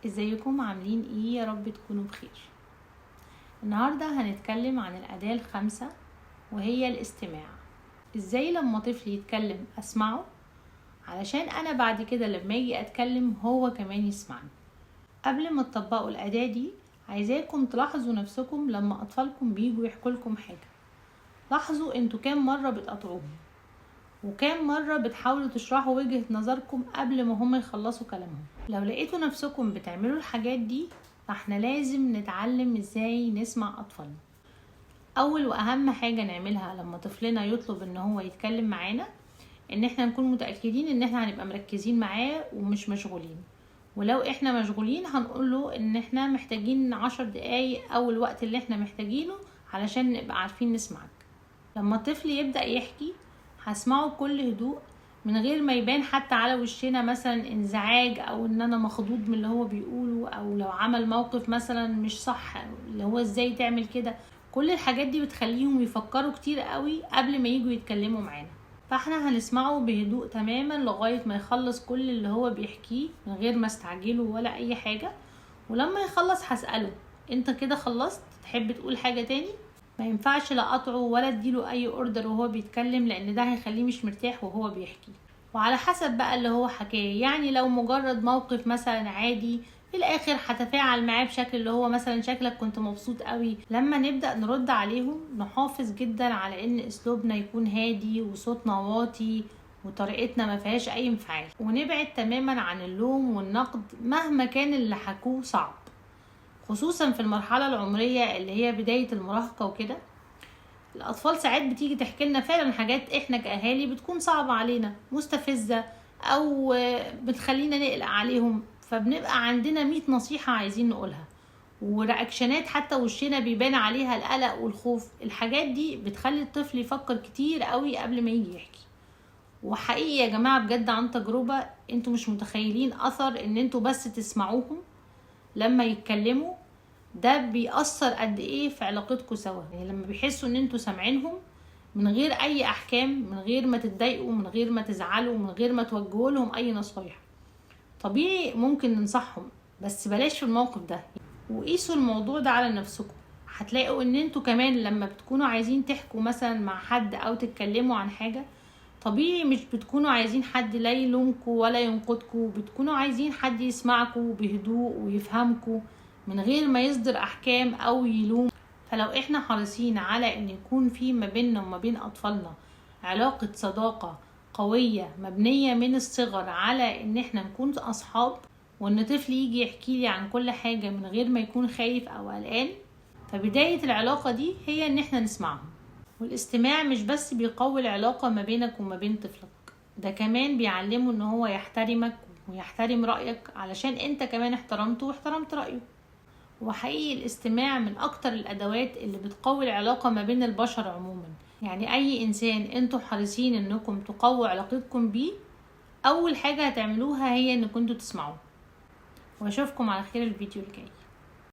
ازيكم عاملين ايه؟ يا رب تكونوا بخير. النهاردة هنتكلم عن الأداة الخامسة وهي الاستماع. ازاي لما طفل يتكلم اسمعه علشان انا بعد كده لما اجي اتكلم هو كمان يسمعني. قبل ما تطبقوا الأداة دي عايزاكم تلاحظوا نفسكم لما اطفالكم بيجوا يحكوا لكم حاجة. لاحظوا انتوا كام مرة بتقاطعوهم وكام مرة بتحاولوا تشرحوا وجهة نظركم قبل ما هم يخلصوا كلامهم. لو لقيتوا نفسكم بتعملوا الحاجات دي فاحنا لازم نتعلم ازاي نسمع اطفالنا. اول واهم حاجة نعملها لما طفلنا يطلب ان هو يتكلم معانا ان احنا نكون متأكدين ان احنا هنبقى مركزين معاه ومش مشغولين. ولو احنا مشغولين هنقوله ان احنا محتاجين 10 دقايق او الوقت اللي احنا محتاجينه علشان نبقى عارفين نسمعك. لما الطفل يبدأ يحكي هسمعه بكل هدوء من غير ما يبان حتى على وشنا مثلا انزعاج او ان انا مخضوض من اللي هو بيقوله، او لو عمل موقف مثلا مش صح اللي هو ازاي تعمل كده. كل الحاجات دي بتخليهم يفكروا كتير قوي قبل ما يجوا يتكلموا معانا. فاحنا هنسمعه بهدوء تماما لغاية ما يخلص كل اللي هو بيحكيه من غير ما استعجله ولا اي حاجة. ولما يخلص هسأله انت كده خلصت؟ تحب تقول حاجة تاني؟ ما ينفعش لا اقطعه ولا اديله اي اوردر وهو بيتكلم لان ده هيخليه مش مرتاح وهو بيحكي. وعلى حسب بقى اللي هو حكاه، يعني لو مجرد موقف مثلا عادي في الاخر هتفاعل معاه بشكل اللي هو مثلا شكلك كنت مبسوط قوي. لما نبدأ نرد عليهم نحافظ جدا على ان اسلوبنا يكون هادي وصوتنا واطي وطريقتنا ما فيهاش اي انفعال، ونبعد تماما عن اللوم والنقد مهما كان اللي حكوه صعب، خصوصا في المرحلة العمرية اللي هي بداية المراهقة وكده. الأطفال ساعات بتيجي تحكي لنا فعلا حاجات احنا كأهالي بتكون صعبة علينا، مستفزة أو بتخلينا نقلق عليهم، فبنبقى عندنا 100 نصيحة عايزين نقولها ورياكشنات حتى وشنا بيبان عليها القلق والخوف. الحاجات دي بتخلي الطفل يفكر كتير قوي قبل ما يجي يحكي. وحقيقي يا جماعة بجد عن تجربة انتوا مش متخيلين أثر ان انتوا بس تسمعوهم لما يتكلموا ده بيأثر قد ايه في علاقتكم سوا. يعني لما بيحسوا ان انتوا سامعينهم من غير اي احكام، من غير ما تتضايقوا، من غير ما تزعلوا، من غير ما توجهوا لهم اي نصايح. طبيعي ممكن ننصحهم بس بلاش في الموقف ده. وقيسوا الموضوع ده على نفسكم. هتلاقوا ان انتوا كمان لما بتكونوا عايزين تحكوا مثلا مع حد او تتكلموا عن حاجة، طبيعي مش بتكونوا عايزين حد لا يلومكوا ولا ينقدكوا، بتكونوا عايزين حد يسمعكوا بهدوء ويفهمكوا من غير ما يصدر احكام او يلوم. فلو احنا حريصين على ان يكون في ما بيننا وما بين اطفالنا علاقة صداقة قوية مبنية من الصغر على ان احنا نكون اصحاب، وان طفل يجي يحكي لي عن كل حاجة من غير ما يكون خايف او قلقان، فبداية العلاقة دي هي ان احنا نسمعهم. والاستماع مش بس بيقوي العلاقة ما بينك وما بين طفلك، ده كمان بيعلمه ان هو يحترمك ويحترم رأيك علشان انت كمان احترمته واحترمت رأيه. وحقيقي الاستماع من اكتر الادوات اللي بتقوي العلاقة ما بين البشر عموما. يعني اي انسان انتوا حريصين انكم تقووا علاقتكم بيه، اول حاجة هتعملوها هي انكم انتوا تسمعوه. واشوفكم على خير الفيديو الجاي.